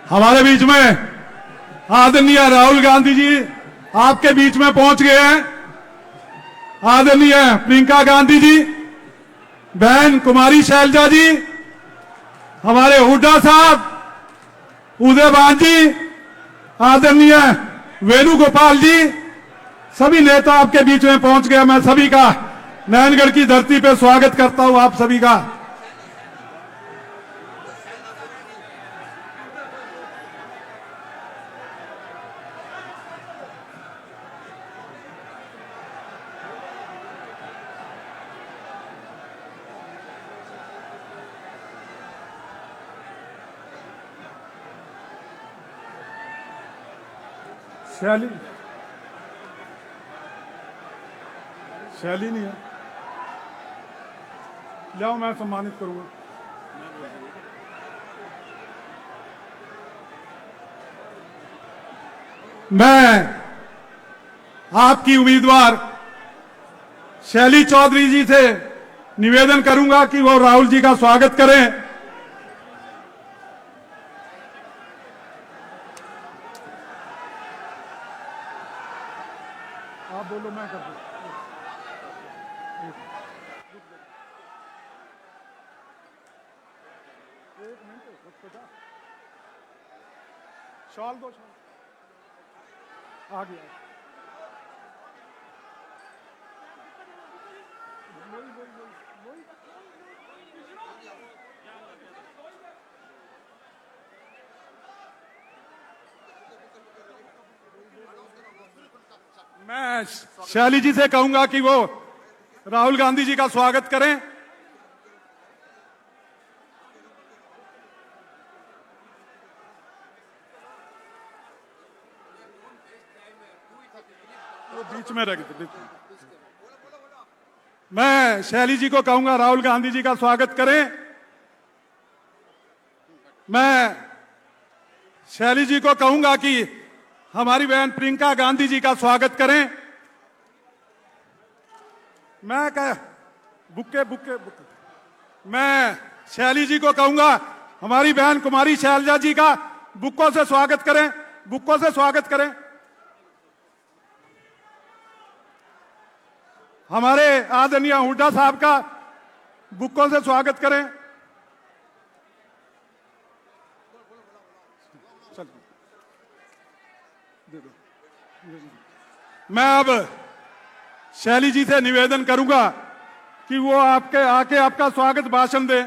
हमारे बीच में आदरणीय राहुल गांधी जी आपके बीच में पहुंच गए हैं। आदरणीय प्रियंका गांधी जी, बहन कुमारी शैलजा जी, हमारे हुड्डा साहब, उदयभान जी, आदरणीय वेणुगोपाल जी, सभी नेता आपके बीच में पहुंच गए। मैं सभी का नयनगढ़ की धरती पर स्वागत करता हूं, आप सभी का। शैली नहीं है, लाओ मैं सम्मानित करूंगा। मैं आपकी उम्मीदवार शैली चौधरी जी से निवेदन करूंगा कि वो राहुल जी का स्वागत करें। आप बोलो, मैं कर दूं। एक मिनट, शॉल दो, शॉल आ गया। मैं शैली जी से कहूंगा कि वो राहुल गांधी जी का स्वागत करें। वो बीच में रख दे। मैं शैली जी को कहूंगा राहुल गांधी जी का स्वागत करें। मैं शैली जी को कहूंगा कि हमारी बहन प्रियंका गांधी जी का स्वागत करें। मैं बुक्के बुक्के बुक्के मैं शैली जी को कहूंगा हमारी बहन कुमारी शैलजा जी का बुक्कों से स्वागत करें, बुक्कों से स्वागत करें। हमारे आदरणीय हुड्डा साहब का बुक्कों से स्वागत करें। मैं अब शैली जी से निवेदन करूंगा कि वो आपके आके आपका स्वागत भाषण दे।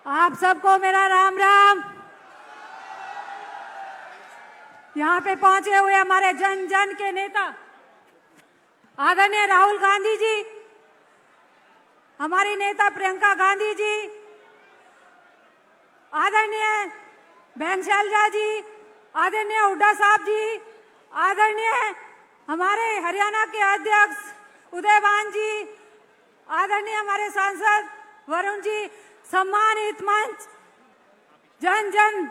आप सबको मेरा राम राम। यहाँ पे पहुंचे हुए हमारे जन जन के नेता आदरणीय राहुल गांधी जी, हमारी नेता प्रियंका गांधी जी, आदरणीय बहन शैलजा जी, आदरणीय हुड्डा साहब जी, आदरणीय हमारे हरियाणा के अध्यक्ष उदयभान जी, आदरणीय हमारे सांसद वरुण जी, सम्मानित मंच, जन जन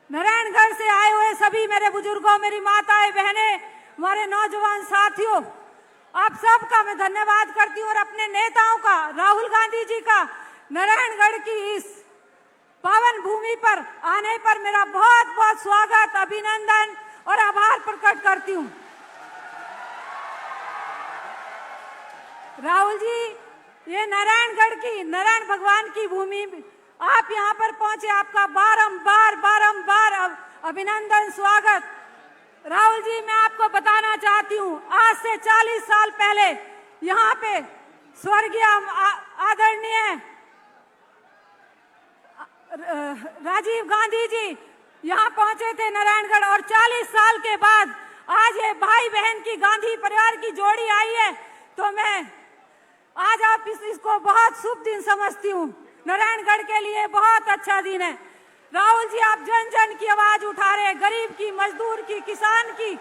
नारायणगढ़ से आए हुए सभी मेरे बुजुर्गों, मेरी माताएं, बहनें, हमारे नौजवान साथियों, आप सबका मैं धन्यवाद करती हूँ और अपने नेताओं का, राहुल गांधी जी का नारायणगढ़ की इस पावन भूमि पर आने पर मेरा बहुत बहुत स्वागत, अभिनंदन और आभार प्रकट करती हूँ। राहुल जी, ये नारायणगढ़ की, नारायण भगवान की भूमि, आप यहाँ पर पहुंचे, आपका बारंबार बारंबार अभिनंदन, स्वागत। राहुल जी, मैं आपको बताना चाहती हूँ, आज से 40 साल पहले यहाँ पे स्वर्गीय आदरणीय राजीव गांधी जी यहाँ पहुंचे थे नारायणगढ़, और 40 साल के बाद आज ये भाई बहन की गांधी परिवार की जोड़ी आई है, तो मैं आज आप इसको बहुत शुभ दिन समझती हूँ। नारायणगढ़ के लिए बहुत अच्छा दिन है। राहुल जी, आप जन जन की आवाज उठा रहे, गरीब की, मजदूर की, किसान की,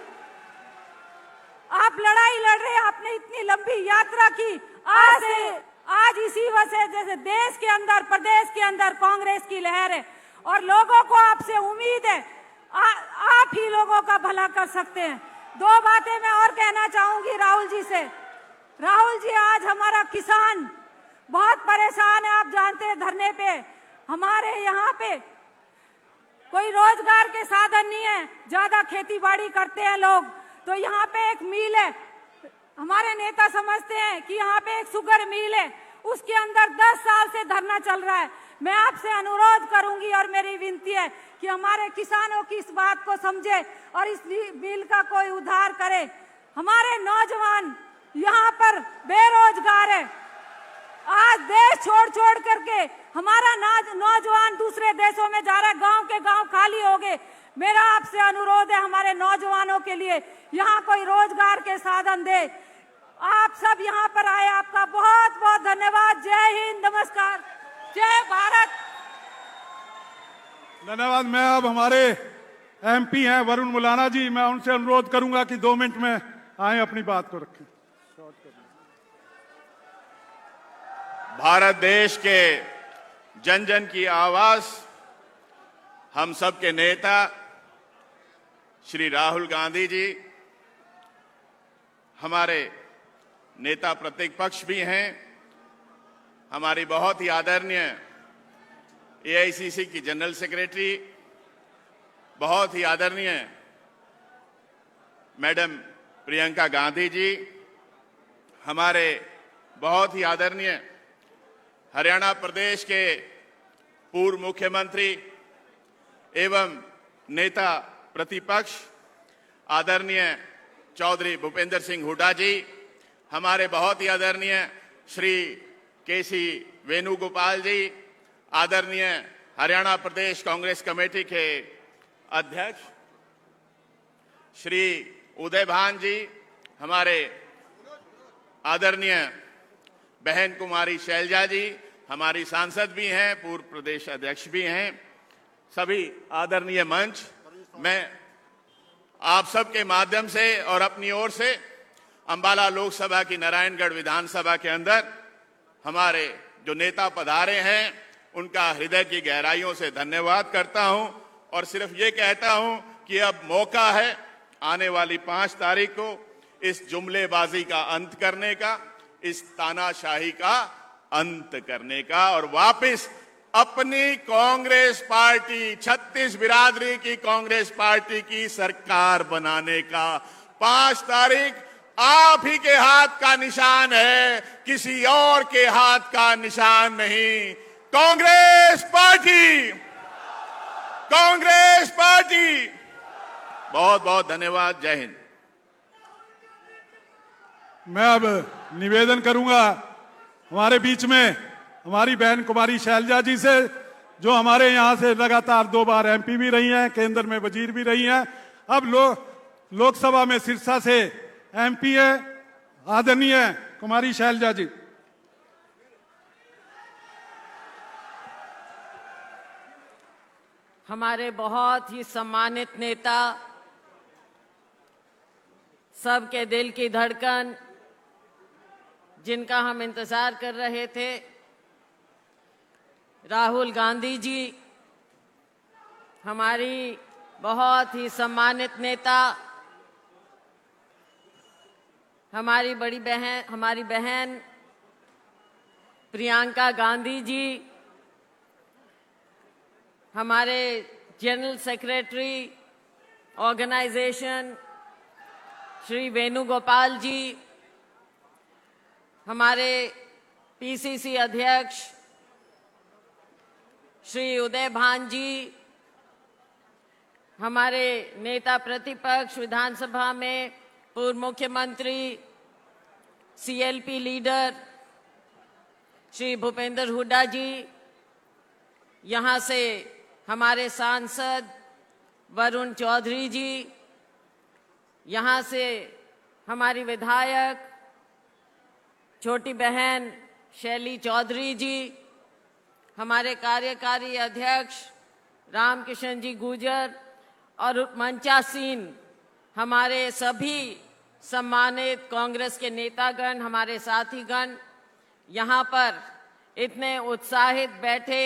आप लड़ाई लड़ रहे, आपने इतनी लंबी यात्रा की। आज इसी वजह जैसे देश के अंदर, प्रदेश के अंदर कांग्रेस की लहर है और लोगों को आपसे उम्मीद है, आप ही लोगों का भला कर सकते हैं। दो बातें मैं और कहना चाहूंगी राहुल जी से। राहुल जी, आज हमारा किसान बहुत परेशान है। आप जानते हैं धरने पे हमारे यहाँ पे कोई रोजगार के साधन नहीं है, ज्यादा खेती बाड़ी करते हैं लोग। तो यहाँ पे एक मिल है, हमारे नेता समझते हैं कि यहाँ पे एक शुगर मिल है, उसके अंदर 10 साल से धरना चल रहा है। मैं आपसे अनुरोध करूंगी और मेरी विनती है कि हमारे किसानों की इस बात को समझे और इस मिल का कोई उद्धार करे। हमारे नौजवान यहाँ पर बेरोजगार है। आज देश छोड़ छोड़ करके हमारा नौजवान दूसरे देशों में जा रहा है, गांव के गांव खाली हो गए। मेरा आपसे अनुरोध है हमारे नौजवानों के लिए यहाँ कोई रोजगार के साधन दे। आप सब यहाँ पर आए, आपका बहुत बहुत धन्यवाद। जय हिंद, नमस्कार, जय भारत। धन्यवाद। मैं अब हमारे एमपी हैं वरुण मुलाना जी, मैं उनसे अनुरोध करूंगा कि 2 मिनट में आए, अपनी बात को रखें। भारत देश के जन जन की आवाज, हम सब के नेता श्री राहुल गांधी जी, हमारे नेता प्रतिपक्ष भी हैं, हमारी बहुत ही आदरणीय एआईसीसी की जनरल सेक्रेटरी, बहुत ही आदरणीय मैडम प्रियंका गांधी जी, हमारे बहुत ही आदरणीय हरियाणा प्रदेश के पूर्व मुख्यमंत्री एवं नेता प्रतिपक्ष आदरणीय चौधरी भूपेंद्र सिंह हुड्डा जी, हमारे बहुत ही आदरणीय श्री केसी वेणुगोपाल जी, आदरणीय हरियाणा प्रदेश कांग्रेस कमेटी के अध्यक्ष श्री उदय भान जी, हमारे आदरणीय बहन कुमारी शैलजा जी, हमारी सांसद भी हैं, पूर्व प्रदेश अध्यक्ष भी हैं, सभी आदरणीय मंच, मैं आप सबके माध्यम से और अपनी ओर से अंबाला लोकसभा की नारायणगढ़ विधानसभा के अंदर हमारे जो नेता पधारे हैं उनका हृदय की गहराइयों से धन्यवाद करता हूं और सिर्फ ये कहता हूं कि अब मौका है आने वाली 5 तारीख को इस जुमलेबाजी का अंत करने का, इस तानाशाही का अंत करने का और वापस अपनी कांग्रेस पार्टी, 36 बिरादरी की कांग्रेस पार्टी की सरकार बनाने का। 5 तारीख आप ही के हाथ का निशान है, किसी और के हाथ का निशान नहीं। Congress party, Congress party. बहुत बहुत धन्यवाद। जय हिंद। मैं अब निवेदन करूंगा हमारे बीच में हमारी बहन कुमारी शैलजा जी से, जो हमारे यहां से लगातार 2 बार एमपी भी रही हैं, केंद्र में वजीर भी रही हैं, अब लोकसभा में सिरसा से एमपी है, आदरणीय कुमारी शैलजा जी। हमारे बहुत ही सम्मानित नेता, सबके दिल की धड़कन, जिनका हम इंतजार कर रहे थे, राहुल गांधी जी, हमारी बहुत ही सम्मानित नेता, हमारी बहन प्रियंका गांधी जी, हमारे general secretary organisation Shri Venugopal ji, हमारे पीसीसी अध्यक्ष श्री उदय भान जी, हमारे नेता प्रतिपक्ष विधानसभा में पूर्व मुख्यमंत्री सीएलपी लीडर श्री भूपेंद्र हुड्डा जी, यहाँ से हमारे सांसद वरुण चौधरी जी, यहाँ से हमारी विधायक छोटी बहन शैली चौधरी जी, हमारे कार्यकारी अध्यक्ष रामकिशन जी गुर्जर और मंचासीन हमारे सभी सम्मानित कांग्रेस के नेतागण, हमारे साथीगण, यहाँ पर इतने उत्साहित बैठे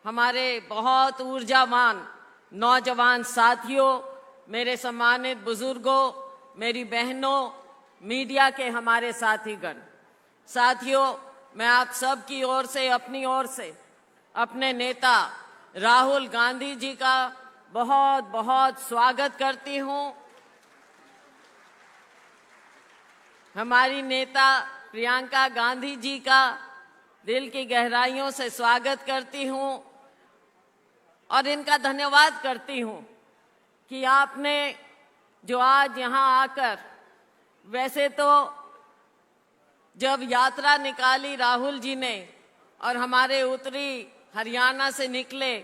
हमारे बहुत ऊर्जावान नौजवान साथियों, मेरे सम्मानित बुजुर्गों, मेरी बहनों, मीडिया के हमारे साथीगण, साथियों, मैं आप सब की ओर से, अपनी ओर से, अपने नेता राहुल गांधी जी का बहुत बहुत स्वागत करती हूं। हमारी नेता प्रियंका गांधी जी का दिल की गहराइयों से स्वागत करती हूं और इनका धन्यवाद करती हूं कि आपने जो आज यहां आकर, वैसे तो जब यात्रा निकाली राहुल जी ने और हमारे उत्तरी हरियाणा से निकले,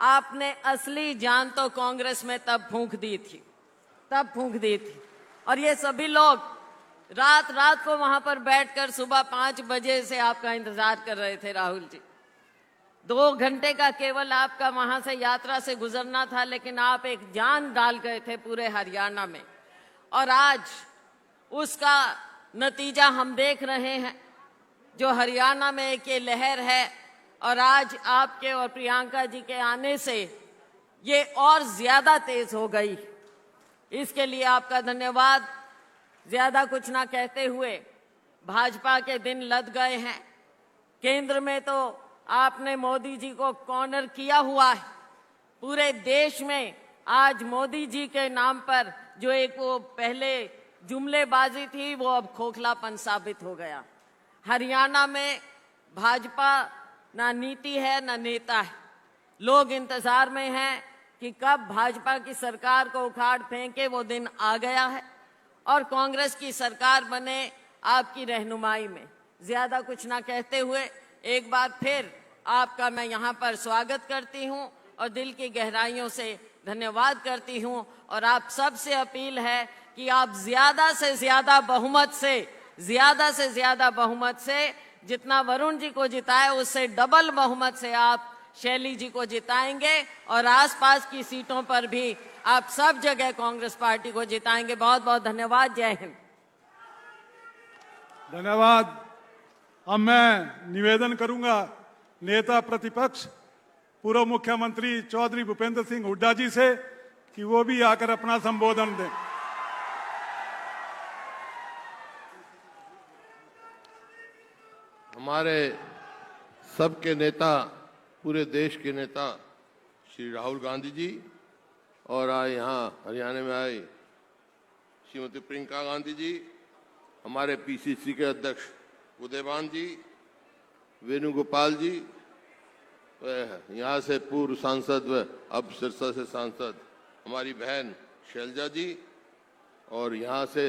आपने असली जान तो कांग्रेस में तब फूंक दी थी। और ये सभी लोग रात रात को वहां पर बैठकर सुबह 5 बजे से आपका इंतजार कर रहे थे। राहुल जी, 2 घंटे का केवल आपका वहां से यात्रा से गुजरना था, लेकिन आप एक जान डाल गए थे पूरे हरियाणा में। और आज उसका नतीजा हम देख रहे हैं, जो हरियाणा में एक ये लहर है, और आज आपके और प्रियंका जी के आने से ये और ज्यादा तेज हो गई। इसके लिए आपका धन्यवाद। ज्यादा कुछ ना कहते हुए, भाजपा के दिन लद गए हैं। केंद्र में तो आपने मोदी जी को कॉर्नर किया हुआ है। पूरे देश में आज मोदी जी के नाम पर जो एक वो पहले जुमलेबाजी थी, वो अब खोखलापन साबित हो गया। हरियाणा में भाजपा ना नीति है ना नेता है। लोग इंतजार में हैं कि कब भाजपा की सरकार को उखाड़ फेंके, वो दिन आ गया है और कांग्रेस की सरकार बने आपकी रहनुमाई में। ज्यादा कुछ ना कहते हुए एक बार फिर आपका मैं यहाँ पर स्वागत करती हूँ और दिल की गहराइयों से धन्यवाद करती हूँ। और आप सबसे अपील है कि आप ज्यादा से ज्यादा बहुमत से जितना वरुण जी को जिताए, उससे डबल बहुमत से आप शैली जी को जिताएंगे और आसपास की सीटों पर भी आप सब जगह कांग्रेस पार्टी को जिताएंगे। बहुत बहुत धन्यवाद। जय हिंद। धन्यवाद। अब मैं निवेदन करूंगा नेता प्रतिपक्ष पूर्व मुख्यमंत्री चौधरी भूपेंद्र सिंह हुड्डा जी से कि वो भी आकर अपना संबोधन दें। हमारे सबके नेता, पूरे देश के नेता श्री राहुल गांधी जी और आज यहाँ हरियाणा में आए श्रीमती प्रियंका गांधी जी, हमारे पीसीसी के अध्यक्ष उदयभान जी, वेणुगोपाल जी, यहाँ से पूर्व सांसद व अब सिरसा से सांसद हमारी बहन शैलजा जी, और यहाँ से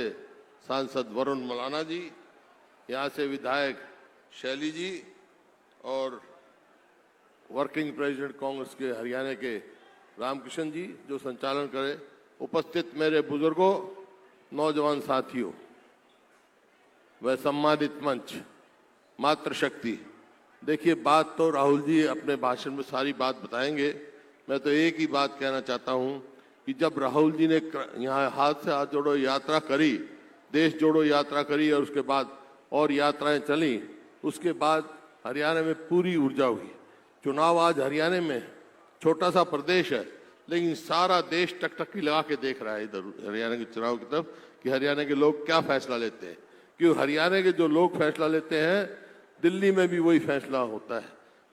सांसद वरुण मलाना जी, यहाँ से विधायक शैली जी और वर्किंग प्रेसिडेंट कांग्रेस के हरियाणा के रामकिशन जी जो संचालन करे, उपस्थित मेरे बुजुर्गों, नौजवान साथियों व सम्मानित मंच, मातृशक्ति। देखिए, बात तो राहुल जी अपने भाषण में सारी बात बताएंगे। मैं तो एक ही बात कहना चाहता हूं कि जब राहुल जी ने यहाँ हाथ से हाथ जोड़ो यात्रा करी, देश जोड़ो यात्रा करी और उसके बाद और यात्राएं चली, उसके बाद हरियाणा में पूरी ऊर्जा हुई। चुनाव आज हरियाणा में छोटा सा प्रदेश है, लेकिन सारा देश टकटकी लगा के देख रहा है इधर हरियाणा के चुनाव की तरफ कि हरियाणा के लोग क्या फैसला लेते हैं। क्यों हरियाणा के जो लोग फैसला लेते हैं, दिल्ली में भी वही फैसला होता है।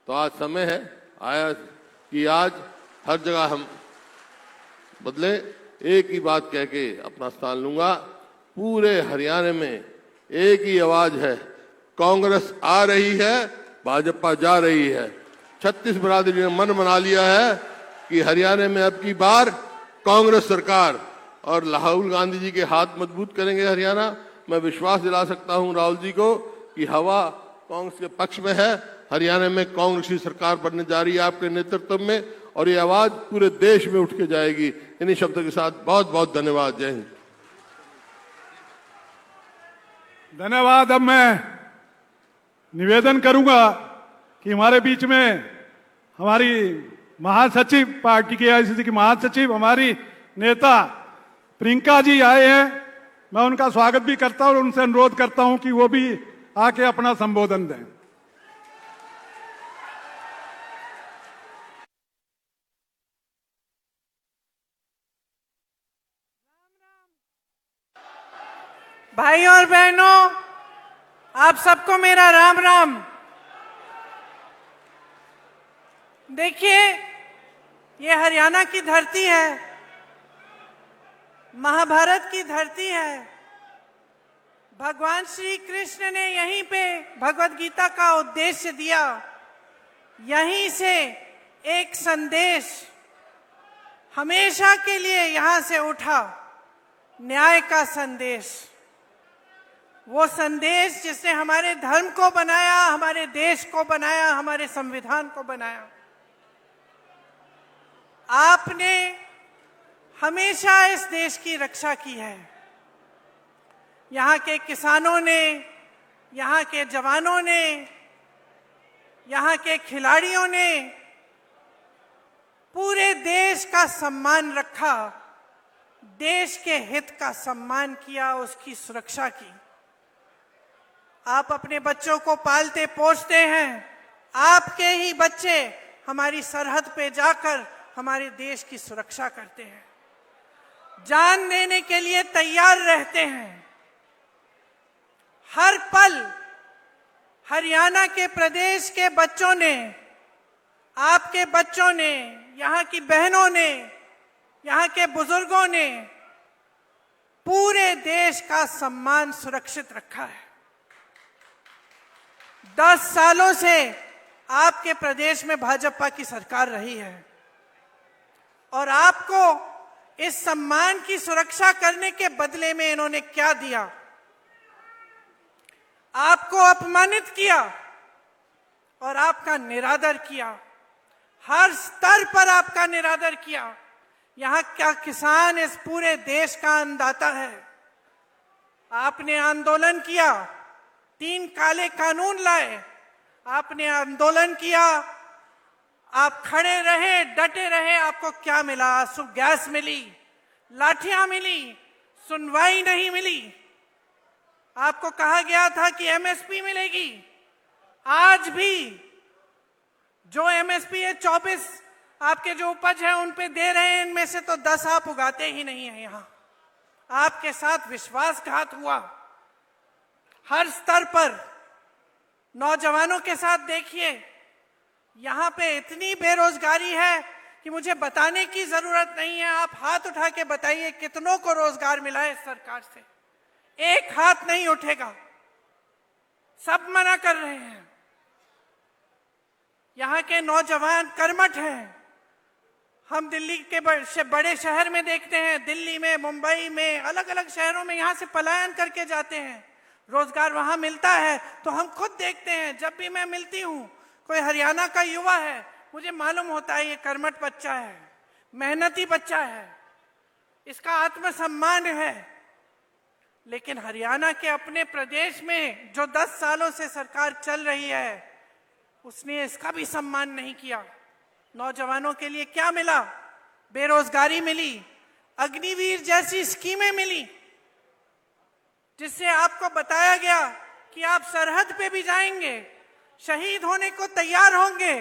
तो आज समय है आया कि आज हर जगह हम बदले। एक ही बात कह के अपना स्थान लूंगा, पूरे हरियाणा में एक ही आवाज है, कांग्रेस आ रही है, भाजपा जा रही है। 36 बिरादरी ने मन बना लिया है कि हरियाणा में अब की बार कांग्रेस सरकार, और राहुल गांधी जी के हाथ मजबूत करेंगे हरियाणा। मैं विश्वास दिला सकता हूं राहुल जी को कि हवा कांग्रेस के पक्ष में है। हरियाणा में कांग्रेस की सरकार बनने जा रही है आपके नेतृत्व में, और ये आवाज पूरे देश में उठ के जाएगी। इन्हीं शब्दों के साथ बहुत बहुत धन्यवाद। जय हिंद। धन्यवाद। अब मैं निवेदन करूंगा कि हमारे बीच में हमारी महासचिव, पार्टी के एआईसीसी की महासचिव, हमारी नेता प्रियंका जी आए हैं। मैं उनका स्वागत भी करता हूं और उनसे अनुरोध करता हूं कि वो भी आके अपना संबोधन दें। भाई और बहनों, आप सबको मेरा राम राम। देखिए, ये हरियाणा की धरती है, महाभारत की धरती है। भगवान श्री कृष्ण ने यहीं पे भगवत गीता का उद्देश्य दिया। यहीं से एक संदेश हमेशा के लिए यहां से उठा, न्याय का संदेश। वो संदेश जिसने हमारे धर्म को बनाया, हमारे देश को बनाया, हमारे संविधान को बनाया। आपने हमेशा इस देश की रक्षा की है। यहाँ के किसानों ने, यहाँ के जवानों ने, यहाँ के खिलाड़ियों ने पूरे देश का सम्मान रखा, देश के हित का सम्मान किया, उसकी सुरक्षा की। आप अपने बच्चों को पालते पोसते हैं, आपके ही बच्चे हमारी सरहद पे जाकर हमारे देश की सुरक्षा करते हैं, जान देने के लिए तैयार रहते हैं। हर पल हरियाणा के प्रदेश के बच्चों ने, आपके बच्चों ने, यहाँ की बहनों ने, यहाँ के बुजुर्गों ने पूरे देश का सम्मान सुरक्षित रखा है। 10 सालों से आपके प्रदेश में भाजपा की सरकार रही है और आपको इस सम्मान की सुरक्षा करने के बदले में इन्होंने क्या दिया? आपको अपमानित किया और आपका निरादर किया। हर स्तर पर आपका निरादर किया। यहाँ क्या किसान इस पूरे देश का अन्नदाता है। आपने आंदोलन किया, 3 काले कानून लाए, आपने आंदोलन किया, आप खड़े रहे, डटे रहे। आपको क्या मिला? आंसू गैस मिली, लाठियां मिली, सुनवाई नहीं मिली। आपको कहा गया था कि एमएसपी मिलेगी। आज भी जो एमएसपी है 24 आपके जो उपज है उन पे दे रहे हैं, इनमें से तो 10 आप उगाते ही नहीं है। यहां आपके साथ विश्वासघात हुआ हर स्तर पर। नौजवानों के साथ देखिए, यहाँ पे इतनी बेरोजगारी है कि मुझे बताने की जरूरत नहीं है। आप हाथ उठा के बताइए कितनों को रोजगार मिला है इस सरकार से। एक हाथ नहीं उठेगा, सब मना कर रहे हैं। यहाँ के नौजवान कर्मठ हैं। हम दिल्ली के बड़े शहर में देखते हैं, दिल्ली में, मुंबई में, अलग अलग शहरों में यहाँ से पलायन करके जाते हैं। रोजगार वहां मिलता है तो हम खुद देखते हैं। जब भी मैं मिलती हूँ कोई हरियाणा का युवा है, मुझे मालूम होता है ये कर्मठ बच्चा है, मेहनती बच्चा है, इसका आत्मसम्मान है। लेकिन हरियाणा के अपने प्रदेश में जो 10 सालों से सरकार चल रही है, उसने इसका भी सम्मान नहीं किया। नौजवानों के लिए क्या मिला? बेरोजगारी मिली, अग्निवीर जैसी स्कीमें मिली, जिससे आपको बताया गया कि आप सरहद पे भी जाएंगे, शहीद होने को तैयार होंगे,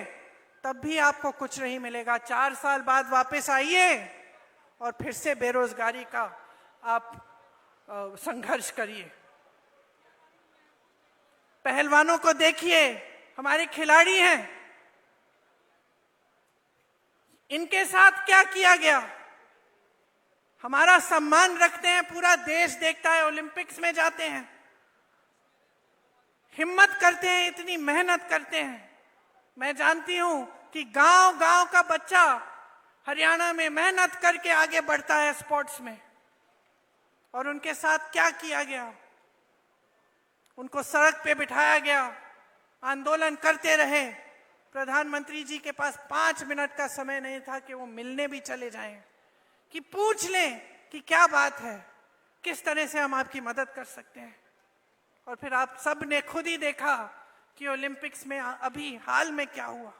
तब भी आपको कुछ नहीं मिलेगा। 4 साल बाद वापस आइए और फिर से बेरोजगारी का आप संघर्ष करिए। पहलवानों को देखिए, हमारे खिलाड़ी हैं, इनके साथ क्या किया गया? हमारा सम्मान रखते हैं, पूरा देश देखता है, ओलंपिक्स में जाते हैं, हिम्मत करते हैं, इतनी मेहनत करते हैं। मैं जानती हूं कि गांव गांव का बच्चा हरियाणा में मेहनत करके आगे बढ़ता है स्पोर्ट्स में। और उनके साथ क्या किया गया? उनको सड़क पे बिठाया गया, आंदोलन करते रहे। प्रधानमंत्री जी के पास 5 मिनट का समय नहीं था कि वो मिलने भी चले जाएं, कि पूछ लें कि क्या बात है, किस तरह से हम आपकी मदद कर सकते हैं। और फिर आप सब ने खुद ही देखा कि ओलंपिक्स में अभी हाल में क्या हुआ।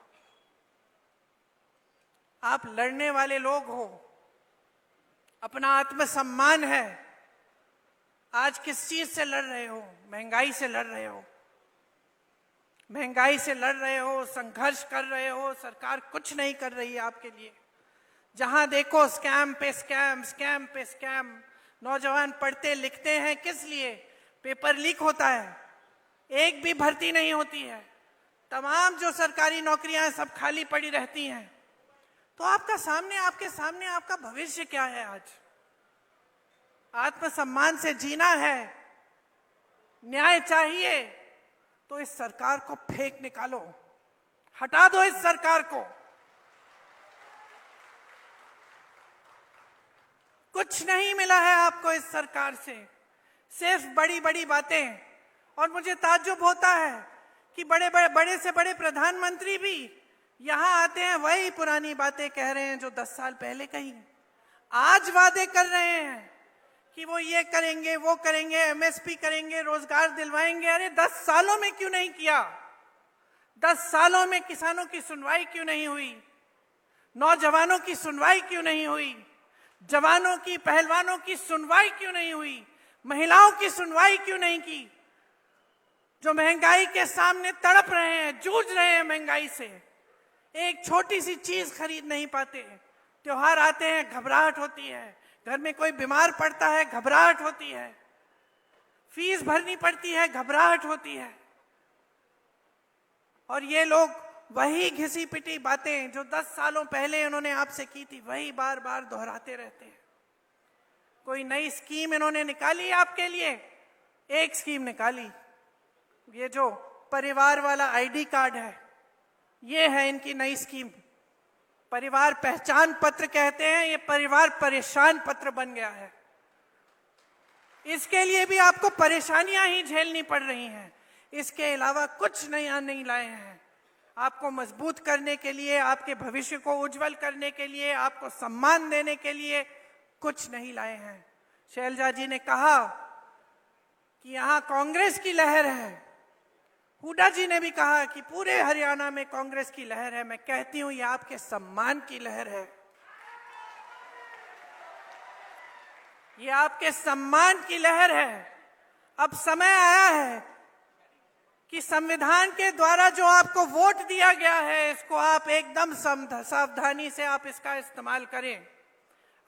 आप लड़ने वाले लोग हो, अपना आत्मसम्मान है। आज किस चीज से लड़ रहे हो? महंगाई से लड़ रहे हो, महंगाई से लड़ रहे हो, संघर्ष कर रहे हो। सरकार कुछ नहीं कर रही है आपके लिए। जहां देखो स्कैम पे स्कैम, स्कैम पे स्कैम। नौजवान पढ़ते लिखते हैं किस लिए? पेपर लीक होता है, एक भी भर्ती नहीं होती है, तमाम जो सरकारी नौकरियां हैं सब खाली पड़ी रहती हैं। तो आपके सामने आपका भविष्य क्या है? आज आत्मसम्मान से जीना है, न्याय चाहिए, तो इस सरकार को फेंक निकालो, हटा दो इस सरकार को। कुछ नहीं मिला है आपको इस सरकार से, सिर्फ बड़ी बड़ी बातें। और मुझे ताज्जुब होता है कि बड़े से बड़े प्रधानमंत्री भी यहां आते हैं, वही पुरानी बातें कह रहे हैं जो 10 साल पहले कही। आज वादे कर रहे हैं कि वो ये करेंगे, वो करेंगे, एमएसपी करेंगे, रोजगार दिलवाएंगे। अरे 10 सालों में क्यों नहीं किया? 10 सालों में किसानों की सुनवाई क्यों नहीं हुई? नौजवानों की सुनवाई क्यों नहीं हुई? जवानों की, पहलवानों की सुनवाई क्यों नहीं हुई? महिलाओं की सुनवाई क्यों नहीं की? जो महंगाई के सामने तड़प रहे हैं, जूझ रहे हैं महंगाई से, एक छोटी सी चीज खरीद नहीं पाते। त्योहार आते हैं, घबराहट होती है, घर में कोई बीमार पड़ता है, घबराहट होती है, फीस भरनी पड़ती है, घबराहट होती है। और ये लोग वही घिसी पिटी बातें जो 10 सालों पहले इन्होंने आपसे की थी, वही बार बार दोहराते रहते हैं। कोई नई स्कीम इन्होंने निकाली आपके लिए? एक स्कीम निकाली, ये जो परिवार वाला आईडी कार्ड है, ये है इनकी नई स्कीम। परिवार पहचान पत्र कहते हैं, ये परिवार परेशान पत्र बन गया है। इसके लिए भी आपको परेशानियां ही झेलनी पड़ रही हैं, इसके अलावा कुछ नया नहीं लाए हैं। आपको मजबूत करने के लिए, आपके भविष्य को उज्जवल करने के लिए, आपको सम्मान देने के लिए कुछ नहीं लाए हैं। शैलजा जी ने कहा कि यहां कांग्रेस की लहर है, हुड्डा जी ने भी कहा कि पूरे हरियाणा में कांग्रेस की लहर है। मैं कहती हूं ये आपके सम्मान की लहर है, ये आपके सम्मान की लहर है। अब समय आया है कि संविधान के द्वारा जो आपको वोट दिया गया है, इसको आप एकदम सावधानी से आप इसका इस्तेमाल करें।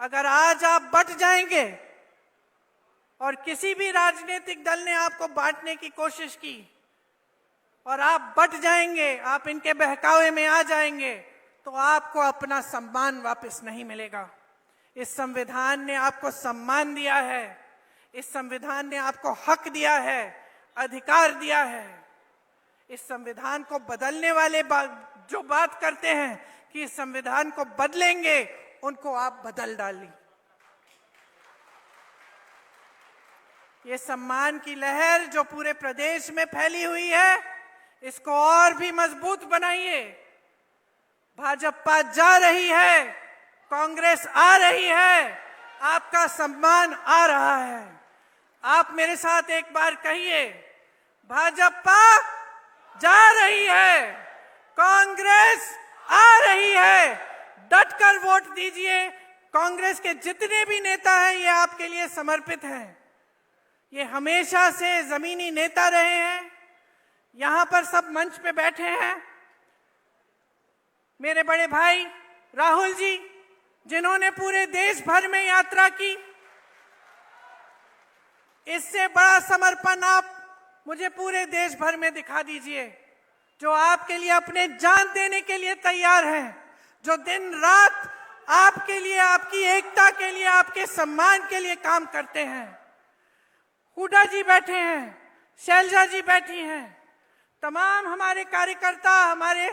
अगर आज आप बट जाएंगे और किसी भी राजनीतिक दल ने आपको बांटने की कोशिश की और आप बट जाएंगे, आप इनके बहकावे में आ जाएंगे, तो आपको अपना सम्मान वापस नहीं मिलेगा। इस संविधान ने आपको सम्मान दिया है, इस संविधान ने आपको हक दिया है, अधिकार दिया है। इस संविधान को बदलने वाले जो बात करते हैं कि इस संविधान को बदलेंगे, उनको आप बदल डालिए। ये सम्मान की लहर जो पूरे प्रदेश में फैली हुई है, इसको और भी मजबूत बनाइए। भाजपा जा रही है, कांग्रेस आ रही है, आपका सम्मान आ रहा है। आप मेरे साथ एक बार कहिए, भाजपा जा रही है, कांग्रेस आ रही है। डटकर वोट दीजिए। कांग्रेस के जितने भी नेता हैं, ये आपके लिए समर्पित हैं। ये हमेशा से जमीनी नेता रहे हैं, यहां पर सब मंच पे बैठे हैं। मेरे बड़े भाई राहुल जी, जिन्होंने पूरे देश भर में यात्रा की, इससे बड़ा समर्पण आप मुझे पूरे देश भर में दिखा दीजिए, जो आपके लिए अपने जान देने के लिए तैयार हैं, जो दिन रात आपके लिए, आपकी एकता के लिए, आपके सम्मान के लिए काम करते हैं। हुड्डा जी बैठे हैं, शैलजा जी बैठी हैं, तमाम हमारे कार्यकर्ता, हमारे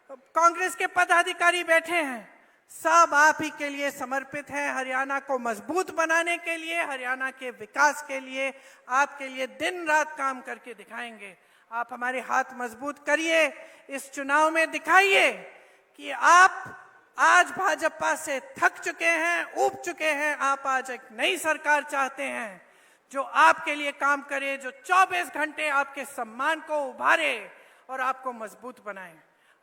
कांग्रेस के पदाधिकारी बैठे हैं, सब आप ही के लिए समर्पित हैं। हरियाणा को मजबूत बनाने के लिए, हरियाणा के विकास के लिए, आपके लिए दिन रात काम करके दिखाएंगे। आप हमारे हाथ मजबूत करिए, इस चुनाव में दिखाइए कि आप आज भाजपा से थक चुके हैं, ऊब चुके हैं। आप आज एक नई सरकार चाहते हैं जो आपके लिए काम करे, जो 24 घंटे आपके सम्मान को उभारे और आपको मजबूत बनाए।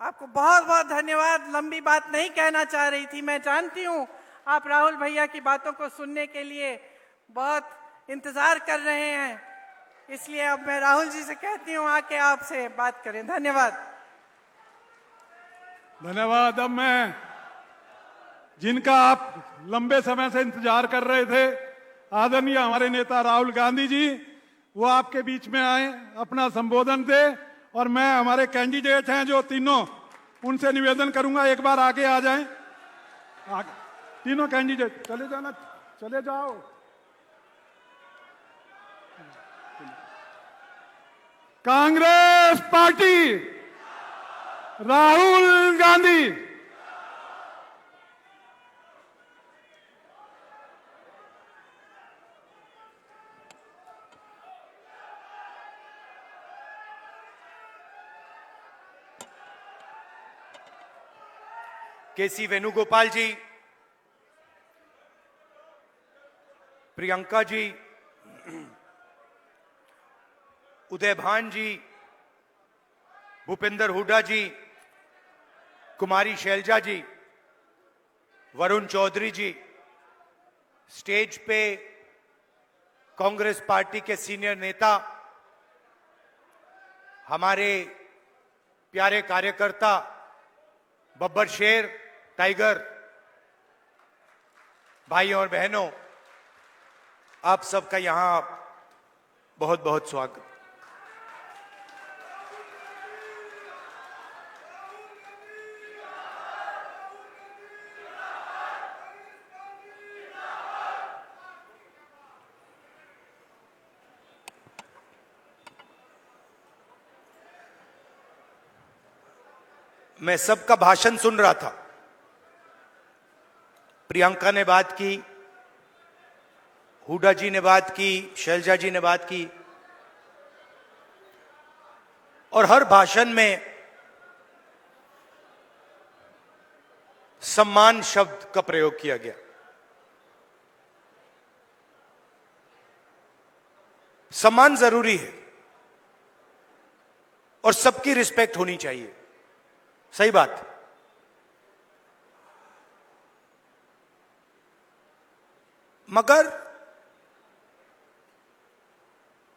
आपको बहुत बहुत धन्यवाद। लंबी बात नहीं कहना चाह रही थी, मैं जानती हूँ आप राहुल भैया की बातों को सुनने के लिए बहुत इंतजार कर रहे हैं, इसलिए अब मैं राहुल जी से कहती हूँ आके आपसे बात करें। धन्यवाद। धन्यवाद। अब मैं जिनका आप लंबे समय से इंतजार कर रहे थे, आदरणीय हमारे नेता राहुल गांधी जी वो आपके बीच में आए, अपना संबोधन दे। और मैं हमारे कैंडिडेट हैं जो तीनों, उनसे निवेदन करूंगा एक बार आगे आ जाएं। तीनों कैंडिडेट चले जाना, चले जाओ। कांग्रेस पार्टी, राहुल गांधी। केसी वेणुगोपाल जी, प्रियंका जी, उदय भान जी, भूपेंद्र हुड्डा जी, कुमारी शैलजा जी, वरुण चौधरी जी, स्टेज पे कांग्रेस पार्टी के सीनियर नेता, हमारे प्यारे कार्यकर्ता बब्बर शेर, टाइगर, भाइयों और बहनों, आप सबका यहां बहुत बहुत स्वागत। मैं सबका भाषण सुन रहा था। प्रियंका ने बात की, हुड्डा जी ने बात की, शैलजा जी ने बात की, और हर भाषण में सम्मान शब्द का प्रयोग किया गया। सम्मान जरूरी है और सबकी रिस्पेक्ट होनी चाहिए, सही बात। मगर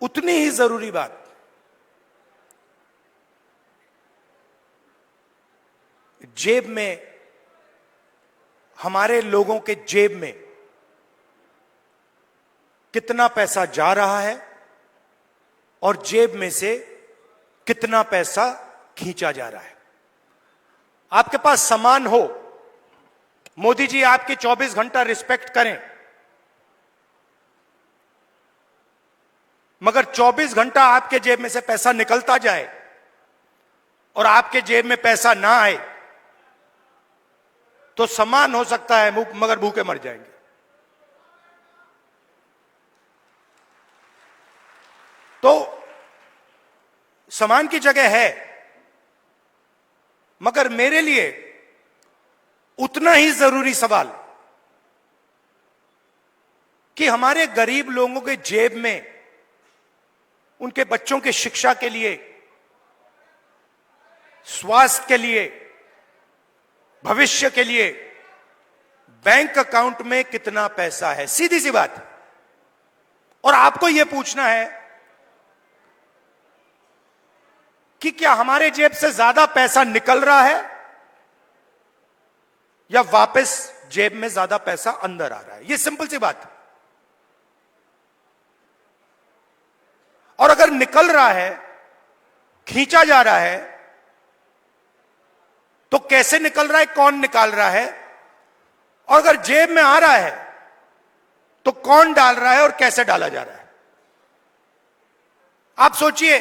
उतनी ही जरूरी बात जेब में, हमारे लोगों के जेब में कितना पैसा जा रहा है और जेब में से कितना पैसा खींचा जा रहा है। आपके पास सामान हो, मोदी जी आपके 24 घंटा रिस्पेक्ट करें, मगर 24 घंटा आपके जेब में से पैसा निकलता जाए और आपके जेब में पैसा ना आए तो सामान हो सकता है मगर भूखे मर जाएंगे। तो सामान की जगह है, मगर मेरे लिए उतना ही जरूरी सवाल कि हमारे गरीब लोगों के जेब में उनके बच्चों की शिक्षा के लिए, स्वास्थ्य के लिए, भविष्य के लिए बैंक अकाउंट में कितना पैसा है, सीधी सी बात। और आपको यह पूछना है कि क्या हमारे जेब से ज्यादा पैसा निकल रहा है या वापस जेब में ज्यादा पैसा अंदर आ रहा है। यह सिंपल सी बात है। और अगर निकल रहा है, खींचा जा रहा है, तो कैसे निकल रहा है, कौन निकाल रहा है, और अगर जेब में आ रहा है तो कौन डाल रहा है और कैसे डाला जा रहा है। आप सोचिए,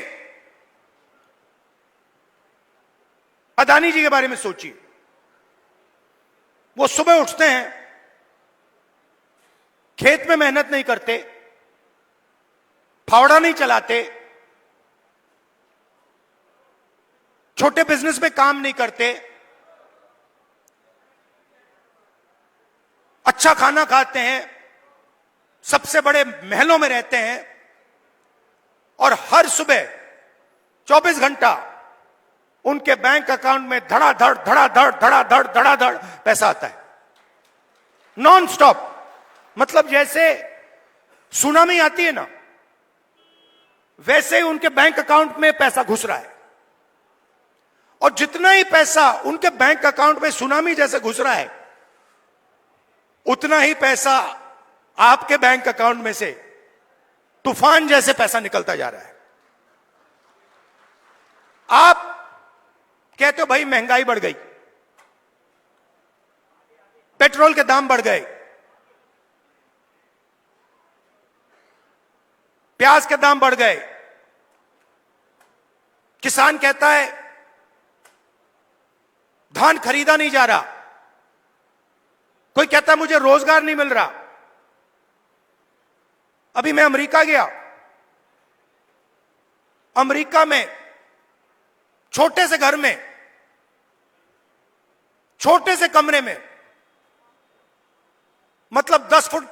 अदानी जी के बारे में सोचिए। वो सुबह उठते हैं, खेत में मेहनत नहीं करते, फावड़ा नहीं चलाते, छोटे बिजनेस में काम नहीं करते, अच्छा खाना खाते हैं, सबसे बड़े महलों में रहते हैं, और हर सुबह 24 घंटा उनके बैंक अकाउंट में धड़ाधड़ धड़ाधड़ धड़ाधड़ धड़ाधड़ पैसा आता है, नॉन स्टॉप। मतलब जैसे सुनामी आती है ना, वैसे ही उनके बैंक अकाउंट में पैसा घुस रहा है। और जितना ही पैसा उनके बैंक अकाउंट में सुनामी जैसे घुस रहा है, उतना ही पैसा आपके बैंक अकाउंट में से तूफान जैसे पैसा निकलता जा रहा है। आप कहते हो भाई महंगाई बढ़ गई, पेट्रोल के दाम बढ़ गए, प्याज के दाम बढ़ गए। किसान कहता है धान खरीदा नहीं जा रहा, कोई कहता है मुझे रोजगार नहीं मिल रहा। अभी मैं अमेरिका गया, अमेरिका में छोटे से घर में, छोटे से कमरे में, मतलब 10 फुट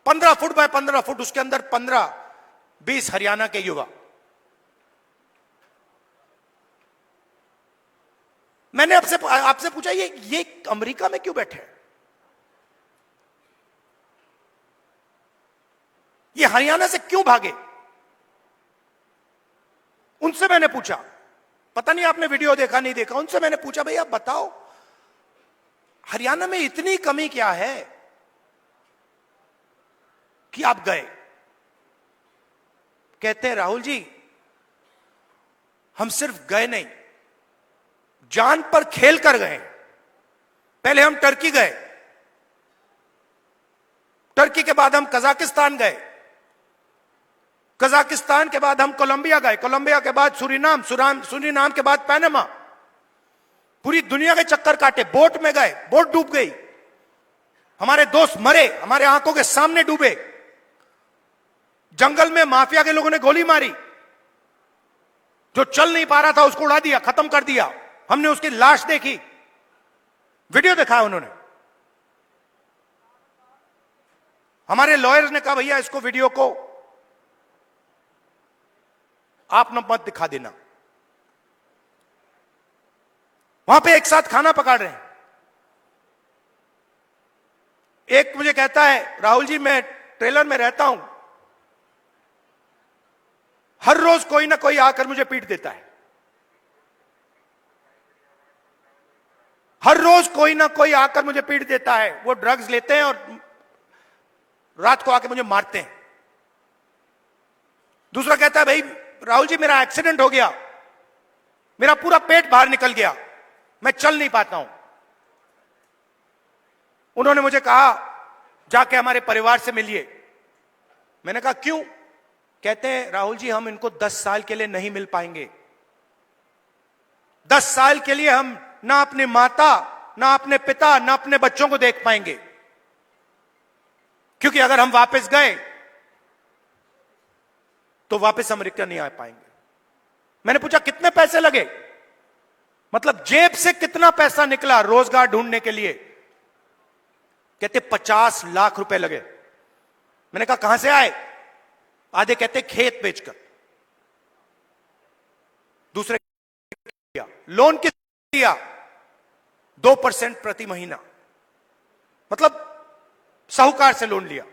15 फुट बाय 15 फुट, उसके अंदर 15-20 हरियाणा के युवा। मैंने आपसे पूछा ये अमेरिका में क्यों बैठे हैं? ये हरियाणा से क्यों भागे? उनसे मैंने पूछा, पता नहीं आपने वीडियो देखा नहीं देखा, उनसे मैंने पूछा भाई आप बताओ हरियाणा में इतनी कमी क्या है कि आप गए? कहते हैं राहुल जी हम सिर्फ गए नहीं, जान पर खेल कर गए। पहले हम टर्की गए, टर्की के बाद हम कजाकिस्तान गए, कजाकिस्तान के बाद हम कोलंबिया गए, कोलंबिया के बाद सूरीनाम, सूरीनाम के बाद पनामा। पूरी दुनिया के चक्कर काटे, बोट में गए, बोट डूब गई, हमारे दोस्त मरे, हमारे आंखों के सामने डूबे। जंगल में माफिया के लोगों ने गोली मारी, जो चल नहीं पा रहा था उसको उड़ा दिया, खत्म कर दिया। हमने उसकी लाश देखी, वीडियो दिखाया उन्होंने। हमारे लॉयर्स ने कहा भैया इसको वीडियो को आप न मत दिखा देना। वहां पे एक साथ खाना पका रहे हैं। एक मुझे कहता है राहुल जी मैं ट्रेलर में रहता हूं, हर रोज कोई ना कोई आकर मुझे पीट देता है, हर रोज कोई ना कोई आकर मुझे पीट देता है। वो ड्रग्स लेते हैं और रात को आके मुझे मारते हैं। दूसरा कहता है भाई राहुल जी मेरा एक्सीडेंट हो गया, मेरा पूरा पेट बाहर निकल गया, मैं चल नहीं पाता हूं। उन्होंने मुझे कहा जाके हमारे परिवार से मिलिए। मैंने कहा क्यों? कहते हैं राहुल जी हम इनको 10 साल के लिए नहीं मिल पाएंगे। 10 साल के लिए हम ना अपनी माता, ना अपने पिता, ना अपने बच्चों को देख पाएंगे, क्योंकि अगर हम वापस गए तो वापस अमेरिका नहीं आ पाएंगे। मैंने पूछा कितने पैसे लगे, मतलब जेब से कितना पैसा निकला रोजगार ढूंढने के लिए? कहते 50 लाख रुपए लगे। मैंने कहा कहां से आए? आधे कहते खेत बेचकर, दूसरे किया लोन किस दिया 2% प्रति महीना, मतलब साहूकार से लोन लिया।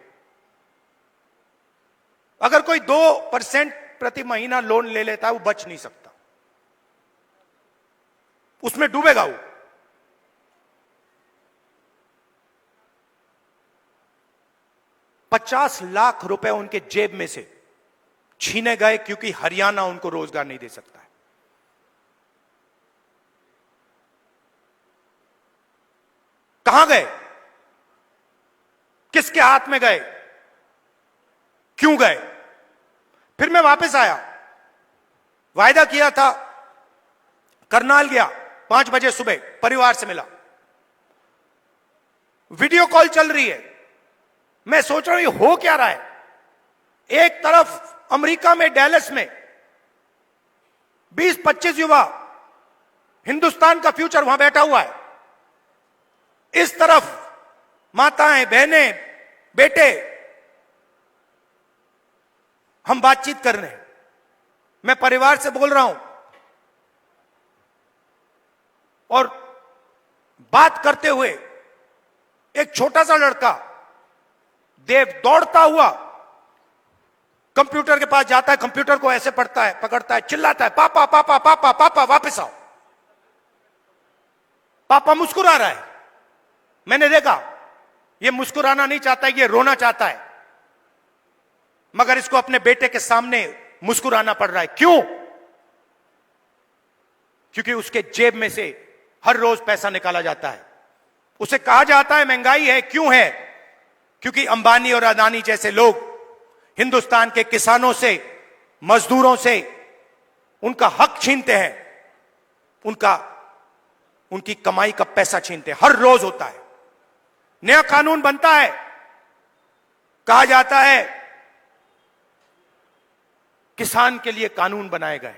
अगर कोई 2% प्रति महीना लोन ले लेता है वो बच नहीं सकता, उसमें डूबेगा वो। $50 लाख रुपए उनके जेब में से छीने गए क्योंकि हरियाणा उनको रोजगार नहीं दे सकता है। कहां गए? किसके हाथ में गए? क्यों गए? फिर मैं वापस आया, वायदा किया था, करनाल गया, 5 बजे सुबह परिवार से मिला, वीडियो कॉल चल रही है। मैं सोच रहा हूं हो क्या रहा है। एक तरफ अमेरिका में डैलस में 20-25 युवा, हिंदुस्तान का फ्यूचर वहां बैठा हुआ है, इस तरफ माताएं, बहनें, बेटे, हम बातचीत कर रहे हैं। मैं परिवार से बोल रहा हूं और बात करते हुए एक छोटा सा लड़का देव दौड़ता हुआ कंप्यूटर के पास जाता है, कंप्यूटर को ऐसे पढ़ता है, पकड़ता है, चिल्लाता है पापा पापा पापा पापा वापस आओ। पापा मुस्कुरा रहा है। मैंने देखा ये मुस्कुराना नहीं चाहता है, ये रोना चाहता है। मगर इसको अपने बेटे के सामने मुस्कुराना पड़ रहा है। क्यों? क्योंकि उसके जेब में से हर रोज पैसा निकाला जाता है। उसे कहा जाता है महंगाई है। क्यों है? क्योंकि अंबानी और अदानी जैसे लोग हिंदुस्तान के किसानों से, मजदूरों से उनका हक छीनते हैं, उनकी कमाई का पैसा छीनते हैं। हर रोज होता है। नया कानून बनता है, कहा जाता है किसान के लिए कानून बनाए गए।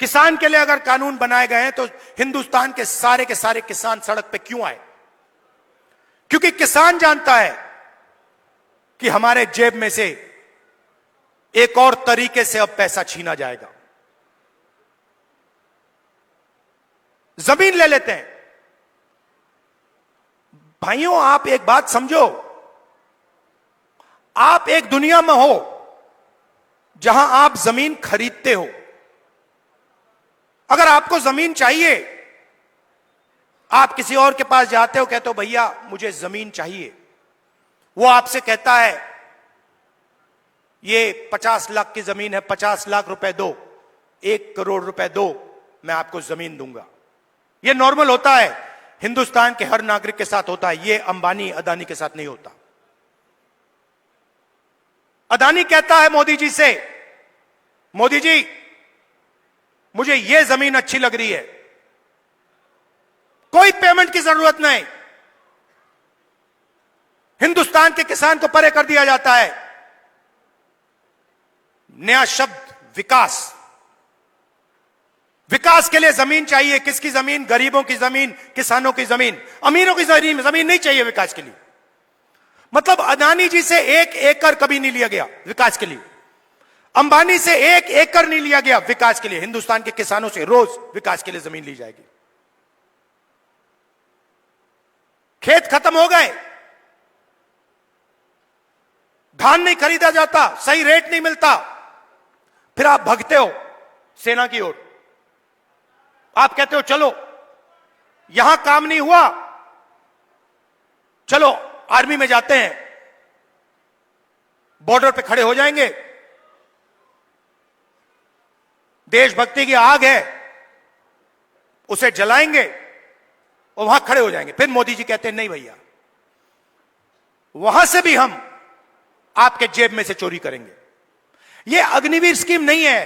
किसान के लिए अगर कानून बनाए गए हैं तो हिंदुस्तान के सारे किसान सड़क पे क्यों आए? क्योंकि किसान जानता है कि हमारे जेब में से एक और तरीके से अब पैसा छीना जाएगा। जमीन ले लेते हैं। भाइयों, आप एक बात समझो, आप एक दुनिया में हो जहां आप जमीन खरीदते हो। अगर आपको जमीन चाहिए, आप किसी और के पास जाते हो, कहते हो भैया मुझे जमीन चाहिए। वो आपसे कहता है ये 50 लाख की जमीन है, 50 लाख रुपए दो, 1 करोड़ रुपए दो, मैं आपको जमीन दूंगा। ये नॉर्मल होता है, हिंदुस्तान के हर नागरिक के साथ होता है। ये अंबानी अदानी के साथ नहीं होता। अदानी कहता है मोदी जी से, मोदी जी मुझे ये जमीन अच्छी लग रही है, कोई पेमेंट की जरूरत नहीं, हिंदुस्तान के किसान को परे कर दिया जाता है। नया शब्द विकास। विकास के लिए जमीन चाहिए। किसकी जमीन? गरीबों की जमीन, किसानों की जमीन। अमीरों की जमीन नहीं चाहिए विकास के लिए। मतलब अदानी जी से 1 एकड़ कभी नहीं लिया गया विकास के लिए। अंबानी से 1 एकड़ नहीं लिया गया विकास के लिए। हिंदुस्तान के किसानों से रोज विकास के लिए जमीन ली जाएगी। खेत खत्म हो गए, धान नहीं खरीदा जाता, सही रेट नहीं मिलता, फिर आप भगते हो सेना की ओर। आप कहते हो चलो यहां काम नहीं हुआ, चलो आर्मी में जाते हैं, बॉर्डर पे खड़े हो जाएंगे, देशभक्ति की आग है उसे जलाएंगे और वहां खड़े हो जाएंगे। फिर मोदी जी कहते हैं नहीं भैया, वहां से भी हम आपके जेब में से चोरी करेंगे। यह अग्निवीर स्कीम नहीं है,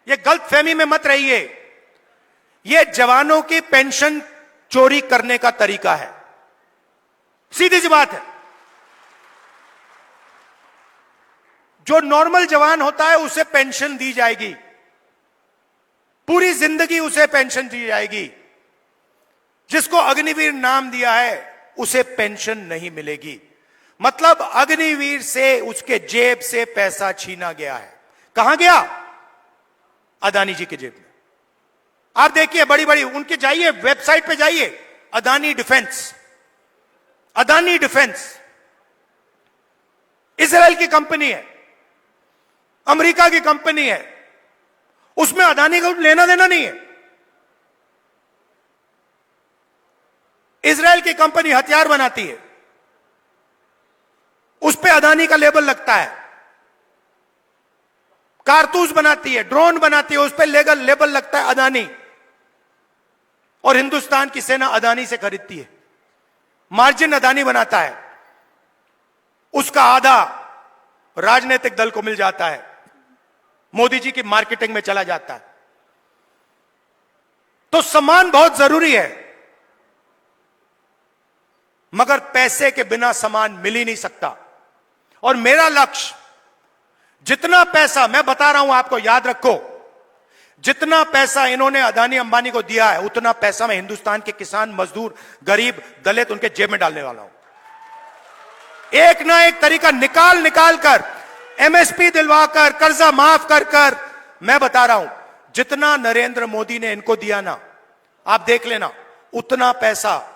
यह गलतफहमी में मत रहिए। यह जवानों की पेंशन चोरी करने का तरीका है। सीधी सी बात है। जो नॉर्मल जवान होता है उसे पेंशन दी जाएगी, पूरी जिंदगी उसे पेंशन दी जाएगी। जिसको अग्निवीर नाम दिया है उसे पेंशन नहीं मिलेगी। मतलब अग्निवीर से उसके जेब से पैसा छीना गया है। कहां गया? अदानी जी के जेब में। आप देखिए बड़ी बड़ी उनके, जाइए वेबसाइट पे जाइए, Adani defence. Adani defence Israel की कंपनी है, अमेरिका की कंपनी है, उसमें अदानी को लेना देना नहीं है। इजराइल की कंपनी हथियार बनाती है, उस पे अदानी का लेबल लगता है। कारतूस बनाती है, ड्रोन बनाती है, उस पे लेबल लगता है अदानी। और हिंदुस्तान की सेना अदानी से खरीदती है, मार्जिन अदानी बनाता है, उसका आधा राजनीतिक दल को मिल जाता है, मोदी जी की मार्केटिंग में चला जाता है। तो सम्मान बहुत जरूरी है, मगर पैसे के बिना सम्मान मिल ही नहीं सकता। और मेरा लक्ष्य, जितना पैसा मैं बता रहा हूं आपको, याद रखो, जितना पैसा इन्होंने अदानी अंबानी को दिया है उतना पैसा मैं हिंदुस्तान के किसान, मजदूर, गरीब, दलित उनके जेब में डालने वाला हूं। एक ना एक तरीका निकाल कर, एमएसपी दिलवाकर, कर्जा माफ कर मैं बता रहा हूं, जितना नरेंद्र मोदी ने इनको दिया ना, आप देख लेना, उतना पैसा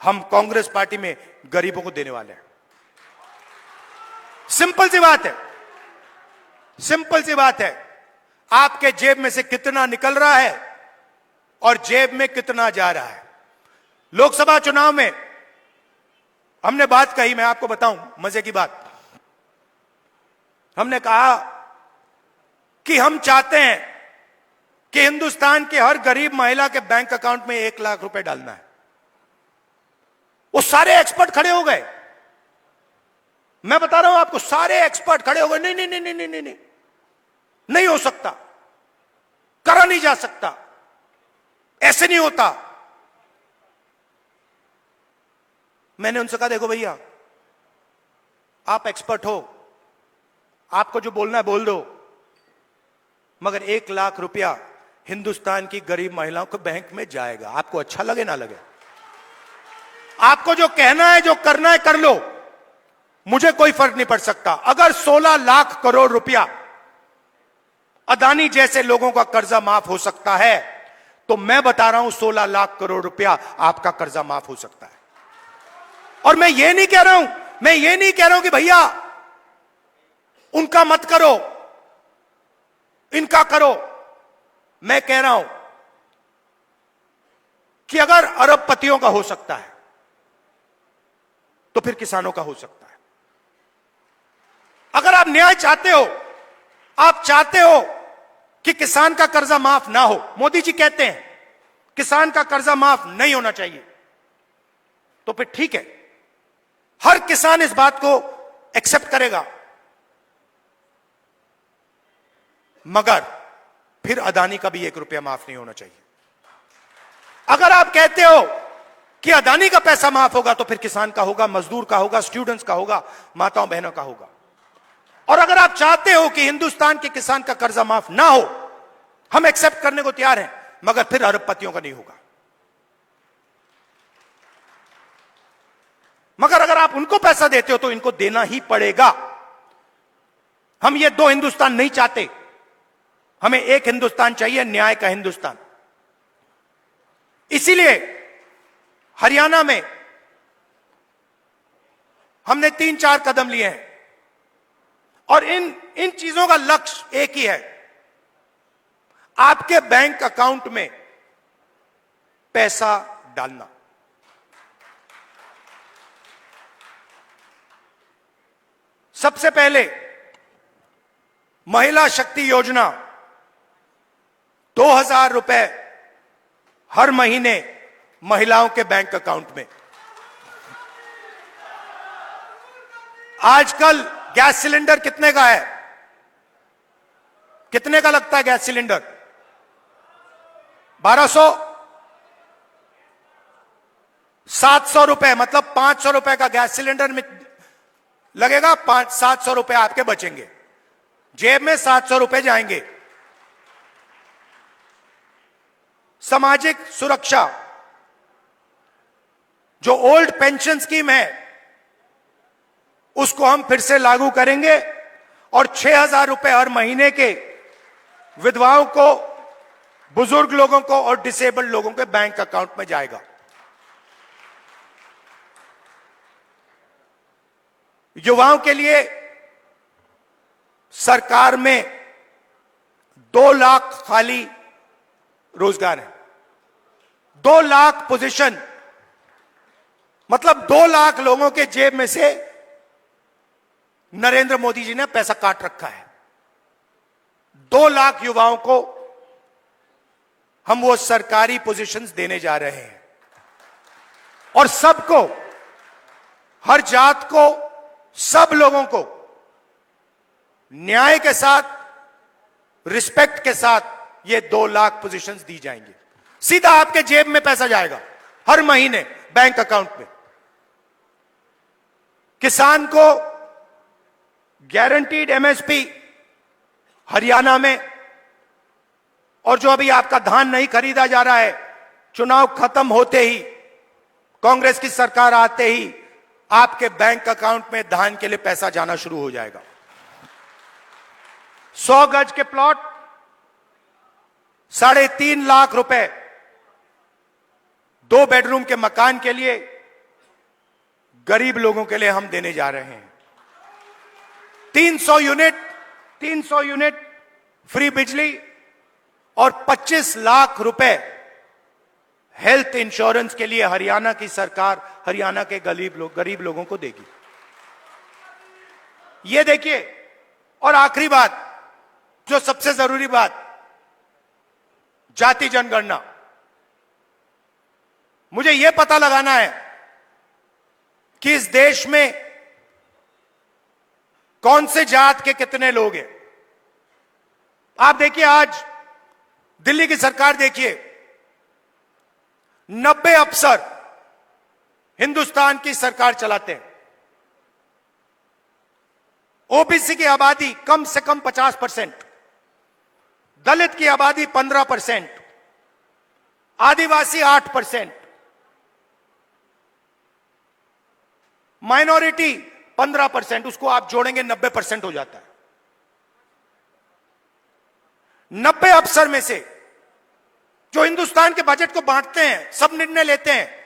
हम कांग्रेस पार्टी में गरीबों को देने वाले हैं। सिंपल सी बात है, सिंपल सी बात है। आपके जेब में से कितना निकल रहा है और जेब में कितना जा रहा है। लोकसभा चुनाव में हमने बात कही, मैं आपको बताऊं मजे की बात। हमने कहा कि हम चाहते हैं कि हिंदुस्तान के हर गरीब महिला के बैंक अकाउंट में 1 लाख रुपए डालना है। वो सारे एक्सपर्ट खड़े हो गए, मैं बता रहा हूं आपको, सारे एक्सपर्ट खड़े हो गए, नहीं नहीं नहीं नहीं नहीं नहीं, नहीं हो सकता, करा नहीं जा सकता, ऐसे नहीं होता। मैंने उनसे कहा देखो भैया, आप एक्सपर्ट हो, आपको जो बोलना है बोल दो, मगर 1 लाख रुपया हिंदुस्तान की गरीब महिलाओं के बैंक में जाएगा। आपको अच्छा लगे ना लगे, आपको जो कहना है, जो करना है कर लो, मुझे कोई फर्क नहीं पड़ सकता। अगर 16 लाख करोड़ रुपया अदानी जैसे लोगों का कर्जा माफ हो सकता है, तो मैं बता रहा हूं 16 लाख करोड़ रुपया आपका कर्जा माफ हो सकता है। और मैं ये नहीं कह रहा हूं, मैं ये नहीं कह रहा हूं कि भैया उनका मत करो, इनका करो। मैं कह रहा हूं कि अगर अरबपतियों का हो सकता है तो फिर किसानों का हो सकता है। अगर आप न्याय चाहते हो, आप चाहते हो कि किसान का कर्जा माफ ना हो, मोदी जी कहते हैं किसान का कर्जा माफ नहीं होना चाहिए, तो फिर ठीक है, हर किसान इस बात को एक्सेप्ट करेगा, मगर फिर अदानी का भी 1 रुपया माफ नहीं होना चाहिए। अगर आप कहते हो कि अदानी का पैसा माफ होगा, तो फिर किसान का होगा, मजदूर का होगा, स्टूडेंट्स का होगा, माताओं बहनों का होगा। और अगर आप चाहते हो कि हिंदुस्तान के किसान का कर्जा माफ ना हो, हम एक्सेप्ट करने को तैयार हैं, मगर फिर अरबपतियों का नहीं होगा। मगर अगर आप उनको पैसा देते हो तो इनको देना ही पड़ेगा। हम ये 2 हिंदुस्तान नहीं चाहते, हमें एक हिंदुस्तान चाहिए, न्याय का हिंदुस्तान। इसीलिए हरियाणा में हमने 3-4 कदम लिए हैं, और इन चीजों का लक्ष्य एक ही है, आपके बैंक अकाउंट में पैसा डालना। सबसे पहले महिला शक्ति योजना, 2000 रुपए हर महीने महिलाओं के बैंक अकाउंट में। आजकल गैस सिलेंडर कितने का है? कितने का लगता है गैस सिलेंडर? 1200, 700 रुपए, मतलब 500 रुपए का गैस सिलेंडर में लगेगा, 700 रुपए आपके बचेंगे, जेब में 700 रुपए जाएंगे। सामाजिक सुरक्षा, जो ओल्ड पेंशन स्कीम है, उसको हम फिर से लागू करेंगे, और 6000 रुपए हर महीने के विधवाओं को, बुजुर्ग लोगों को और डिसेबल्ड लोगों के बैंक अकाउंट में जाएगा। युवाओं के लिए सरकार में 2 लाख खाली रोजगार है, 2 लाख पोजीशन, मतलब 2 लाख लोगों के जेब में से नरेंद्र मोदी जी ने पैसा काट रखा है। 2 लाख युवाओं को हम वो सरकारी पोजीशंस देने जा रहे हैं, और सबको, हर जात को, सब लोगों को न्याय के साथ, रिस्पेक्ट के साथ ये 2 लाख पोजीशंस दी जाएंगी। सीधा आपके जेब में पैसा जाएगा हर महीने बैंक अकाउंट में। किसान को गारंटीड एमएसपी हरियाणा में, और जो अभी आपका धान नहीं खरीदा जा रहा है, चुनाव खत्म होते ही, कांग्रेस की सरकार आते ही आपके बैंक अकाउंट में धान के लिए पैसा जाना शुरू हो जाएगा। 100 गज के प्लॉट 3.5 लाख रुपए, 2 बेडरूम के मकान के लिए गरीब लोगों के लिए हम देने जा रहे हैं। 300 यूनिट फ्री बिजली, और 25 लाख रुपए हेल्थ इंश्योरेंस के लिए हरियाणा की सरकार हरियाणा के गरीब लोगों को देगी। ये देखिए, और आखिरी बात, जो सबसे जरूरी बात, जाति जनगणना। मुझे यह पता लगाना है कि इस देश में कौन से जात के कितने लोग हैं। आप देखिए, आज दिल्ली की सरकार देखिए, 90 अफसर हिंदुस्तान की सरकार चलाते हैं। ओबीसी की आबादी कम से कम 50%, दलित की आबादी 15%, आदिवासी 8%, माइनॉरिटी 15%, उसको आप जोड़ेंगे 90% हो जाता है। 90 अफसर में से जो हिंदुस्तान के बजट को बांटते हैं, सब निर्णय लेते हैं,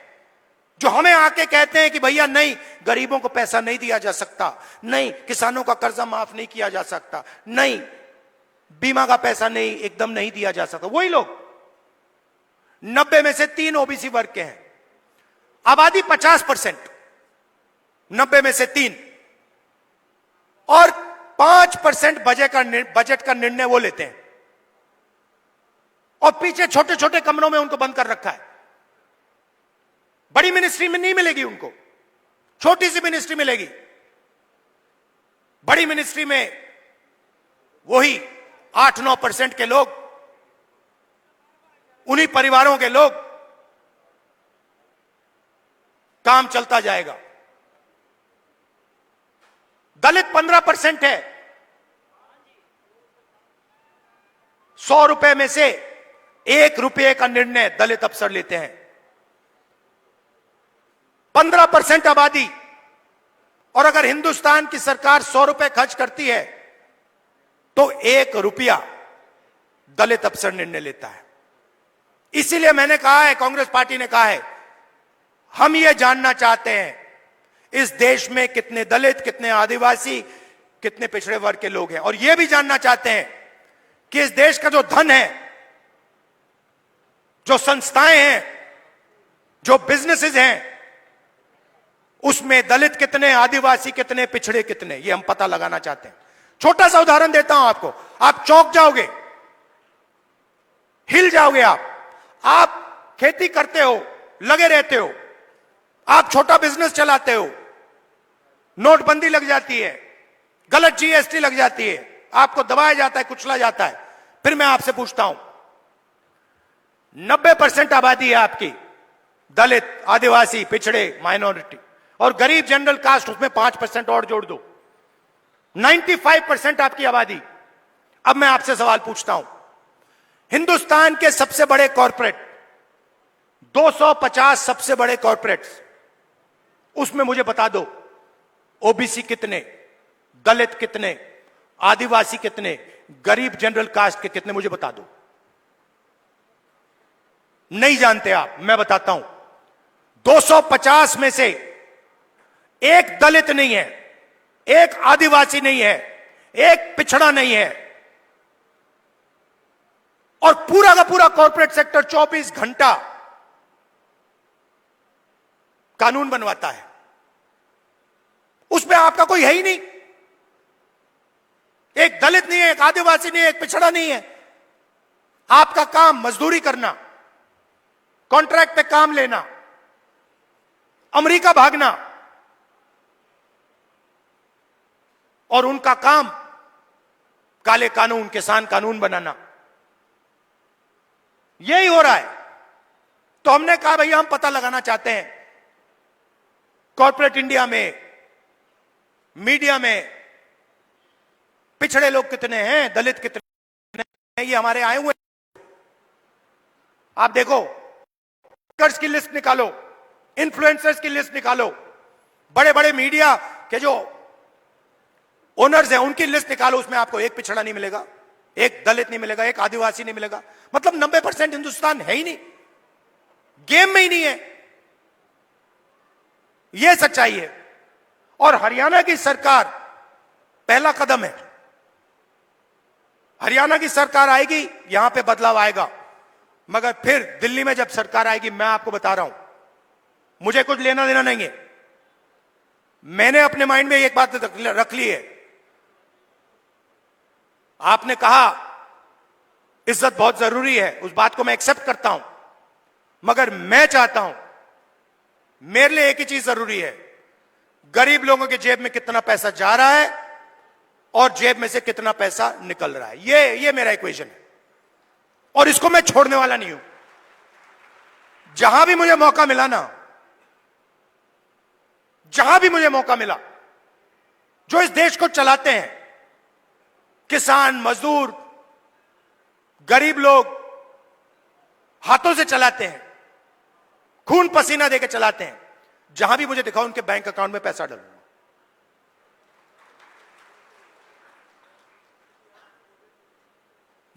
जो हमें आके कहते हैं कि भैया नहीं, गरीबों को पैसा नहीं दिया जा सकता, नहीं किसानों का कर्जा माफ नहीं किया जा सकता, नहीं बीमा का पैसा नहीं एकदम नहीं दिया जा सकता, वही लोग 90 में से 3 ओबीसी वर्ग के हैं। आबादी 50%, 90 में से 3, और 5% बजट का निर्णय वो लेते हैं, और पीछे छोटे छोटे कमरों में उनको बंद कर रखा है। बड़ी मिनिस्ट्री में नहीं मिलेगी उनको, छोटी सी मिनिस्ट्री मिलेगी। बड़ी मिनिस्ट्री में वही 8-9% के लोग, उन्हीं परिवारों के लोग, काम चलता जाएगा। दलित 15% है। 100 रुपए में से 1 रुपये का निर्णय दलित अफसर लेते हैं। 15% आबादी, और अगर हिंदुस्तान की सरकार 100 रुपए खर्च करती है तो 1 रुपया दलित अफसर निर्णय लेता है। इसीलिए मैंने कहा है, कांग्रेस पार्टी ने कहा है, हम ये जानना चाहते हैं इस देश में कितने दलित, कितने आदिवासी, कितने पिछड़े वर्ग के लोग हैं, और यह भी जानना चाहते हैं कि इस देश का जो धन है, जो संस्थाएं हैं, जो बिजनेसेस हैं, उसमें दलित कितने, आदिवासी कितने, पिछड़े कितने, ये हम पता लगाना चाहते हैं। छोटा सा उदाहरण देता हूं आपको, आप चौंक जाओगे, हिल जाओगे। आप खेती करते हो, लगे रहते हो, आप छोटा बिजनेस चलाते हो, नोटबंदी लग जाती है, गलत जीएसटी लग जाती है, आपको दबाया जाता है, कुचला जाता है। फिर मैं आपसे पूछता हूं, 90% आबादी है आपकी, दलित, आदिवासी, पिछड़े, माइनॉरिटी, और गरीब जनरल कास्ट, उसमें 5% और जोड़ दो, 95% आपकी आबादी। अब मैं आपसे सवाल पूछता हूं, हिंदुस्तान के सबसे बड़े कॉर्पोरेट, 250 सबसे बड़े कॉर्पोरेट्स, उसमें मुझे बता दो ओबीसी कितने, दलित कितने, आदिवासी कितने, गरीब जनरल कास्ट के कितने, मुझे बता दो। नहीं जानते आप, मैं बताता हूं। 250 में से एक दलित नहीं है, एक आदिवासी नहीं है, एक पिछड़ा नहीं है, और पूरा का पूरा कॉर्पोरेट सेक्टर 24 घंटा कानून बनवाता है। उसमें आपका कोई है ही नहीं, एक दलित नहीं है, एक आदिवासी नहीं है, एक पिछड़ा नहीं है। आपका काम मजदूरी करना, कॉन्ट्रैक्ट पे काम लेना, अमेरिका भागना, और उनका काम काले कानून, किसान कानून बनाना। यही हो रहा है। तो हमने कहा भैया हम पता लगाना चाहते हैं कॉर्पोरेट इंडिया में, मीडिया में पिछड़े लोग कितने हैं, दलित कितने हैं, ये हमारे आए हुए। आप देखो, कर्ज की लिस्ट निकालो, इन्फ्लुएंसर्स की लिस्ट निकालो, बड़े बड़े मीडिया के जो ओनर्स हैं उनकी लिस्ट निकालो, उसमें आपको एक पिछड़ा नहीं मिलेगा, एक दलित नहीं मिलेगा, एक आदिवासी नहीं मिलेगा। मतलब 90% हिंदुस्तान है ही नहीं, गेम में ही नहीं है। यह सच्चाई है। और हरियाणा की सरकार पहला कदम है। हरियाणा की सरकार आएगी, यहां पे बदलाव आएगा, मगर फिर दिल्ली में जब सरकार आएगी, मैं आपको बता रहा हूं, मुझे कुछ लेना देना नहीं है। मैंने अपने माइंड में एक बात रख ली है आपने कहा इज्जत बहुत जरूरी है, उस बात को मैं एक्सेप्ट करता हूं, मगर मैं चाहता हूं, मेरे लिए एक ही चीज जरूरी है, गरीब लोगों के जेब में कितना पैसा जा रहा है और जेब में से कितना पैसा निकल रहा है। ये मेरा इक्वेशन है और इसको मैं छोड़ने वाला नहीं हूं। जहां भी मुझे मौका मिला ना, जहां भी मुझे मौका मिला, जो इस देश को चलाते हैं, किसान, मजदूर, गरीब लोग हाथों से चलाते हैं, खून पसीना देकर चलाते हैं, जहां भी मुझे दिखाओ उनके बैंक अकाउंट में पैसा डालूंगा।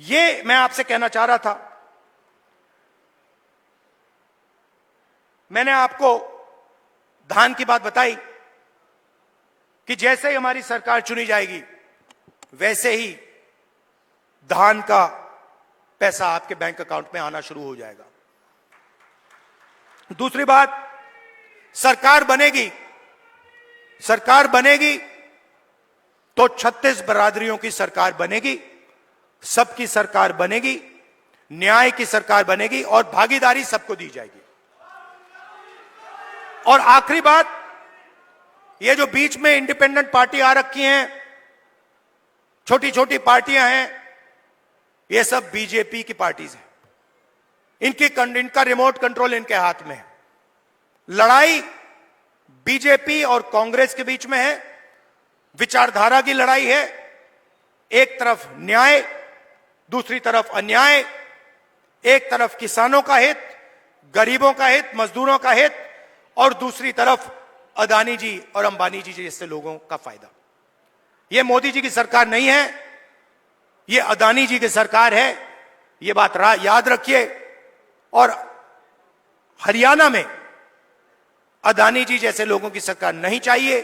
ये मैं आपसे कहना चाह रहा था। मैंने आपको धान की बात बताई कि जैसे ही हमारी सरकार चुनी जाएगी वैसे ही धान का पैसा आपके बैंक अकाउंट में आना शुरू हो जाएगा। दूसरी बात, सरकार बनेगी तो 36 बरादरियों की सरकार बनेगी, सबकी सरकार बनेगी, न्याय की सरकार बनेगी और भागीदारी सबको दी जाएगी। और आखिरी बात, ये जो बीच में इंडिपेंडेंट पार्टी आ रखी हैं, छोटी छोटी पार्टियां हैं, ये सब बीजेपी की पार्टीज हैं। इनका रिमोट कंट्रोल इनके हाथ में है। लड़ाई बीजेपी और कांग्रेस के बीच में है, विचारधारा की लड़ाई है। एक तरफ न्याय, दूसरी तरफ अन्याय, एक तरफ किसानों का हित, गरीबों का हित, मजदूरों का हित, और दूसरी तरफ अदानी जी और अंबानी जी जैसे लोगों का फायदा। यह मोदी जी की सरकार नहीं है, यह अदानी जी की सरकार है, यह बात याद रखिए। और हरियाणा में अदानी जी जैसे लोगों की सरकार नहीं चाहिए,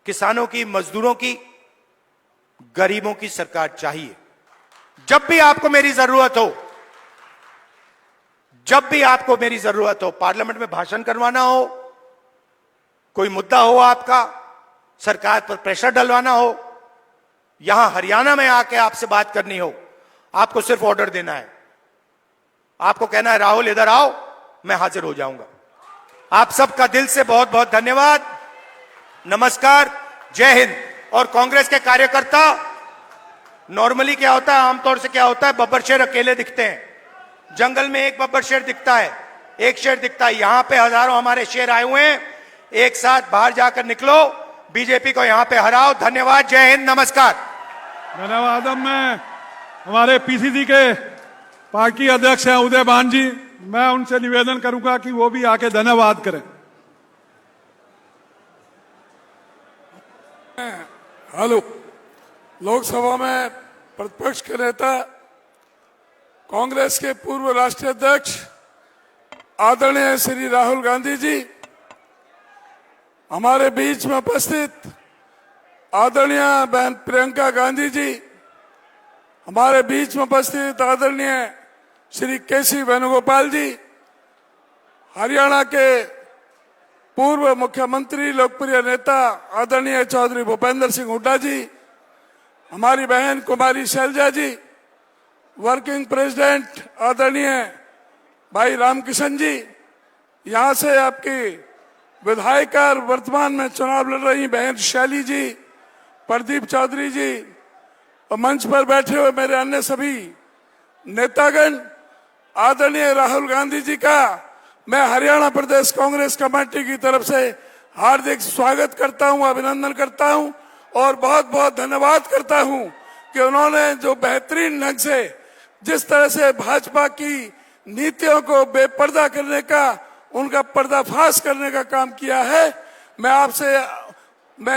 किसानों की, मजदूरों की, गरीबों की सरकार चाहिए। जब भी आपको मेरी जरूरत हो, पार्लियामेंट में भाषण करवाना हो, कोई मुद्दा हो आपका, सरकार पर प्रेशर डलवाना हो, यहां हरियाणा में आके आपसे बात करनी हो, आपको सिर्फ ऑर्डर देना है। आपको कहना है राहुल इधर आओ, मैं हाजिर हो जाऊंगा। आप सबका दिल से बहुत बहुत धन्यवाद, नमस्कार, जय हिंद। और कांग्रेस के कार्यकर्ता, नॉर्मली क्या होता है, आमतौर से क्या होता है, बब्बर शेर अकेले दिखते हैं। जंगल में एक बब्बर शेर दिखता है, एक शेर दिखता है। यहां पे हजारों हमारे शेर आए हुए हैं, एक साथ बाहर जाकर निकलो, बीजेपी को यहां पे हराओ। धन्यवाद, जय हिंद, नमस्कार। धन्यवाद। मैं हमारे पीसीसी के पार्टी अध्यक्ष हैं उदय भान जी, मैं उनसे निवेदन करूंगा कि वो भी आके धन्यवाद करें। हेलो, लोकसभा में प्रतिपक्ष के नेता, कांग्रेस के पूर्व राष्ट्रीय अध्यक्ष आदरणीय श्री राहुल गांधी जी, हमारे बीच में उपस्थित आदरणीय बहन प्रियंका गांधी जी, हमारे बीच में उपस्थित आदरणीय श्री केसी वेणुगोपाल जी, हरियाणा के पूर्व मुख्यमंत्री, लोकप्रिय नेता आदरणीय चौधरी भूपेंद्र सिंह हुड्डा जी, हमारी बहन कुमारी शैलजा जी, वर्किंग प्रेसिडेंट आदरणीय भाई रामकिशन जी, यहां से आपकी विधायिका वर्तमान में चुनाव लड़ रही बहन शैली जी, प्रदीप चौधरी जी, और मंच पर बैठे हुए मेरे अन्य सभी नेतागण, आदरणीय राहुल गांधी जी का मैं हरियाणा प्रदेश कांग्रेस कमेटी की तरफ से हार्दिक स्वागत करता हूं, अभिनंदन करता हूं और बहुत बहुत धन्यवाद करता हूं कि उन्होंने जो बेहतरीन ढंग से, जिस तरह से भाजपा की नीतियों को बेपर्दा करने का, उनका पर्दाफाश करने का काम किया है। मैं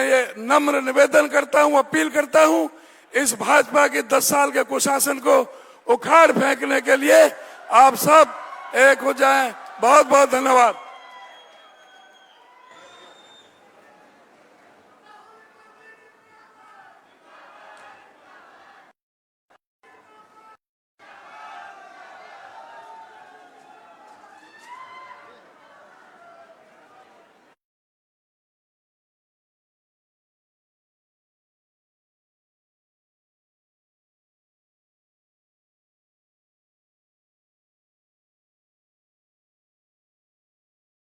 ये नम्र निवेदन करता हूं, अपील करता हूं, इस भाजपा के 10 साल के कुशासन को उखाड़ फेंकने के लिए आप सब एक हो जाएं। बहुत बहुत धन्यवाद।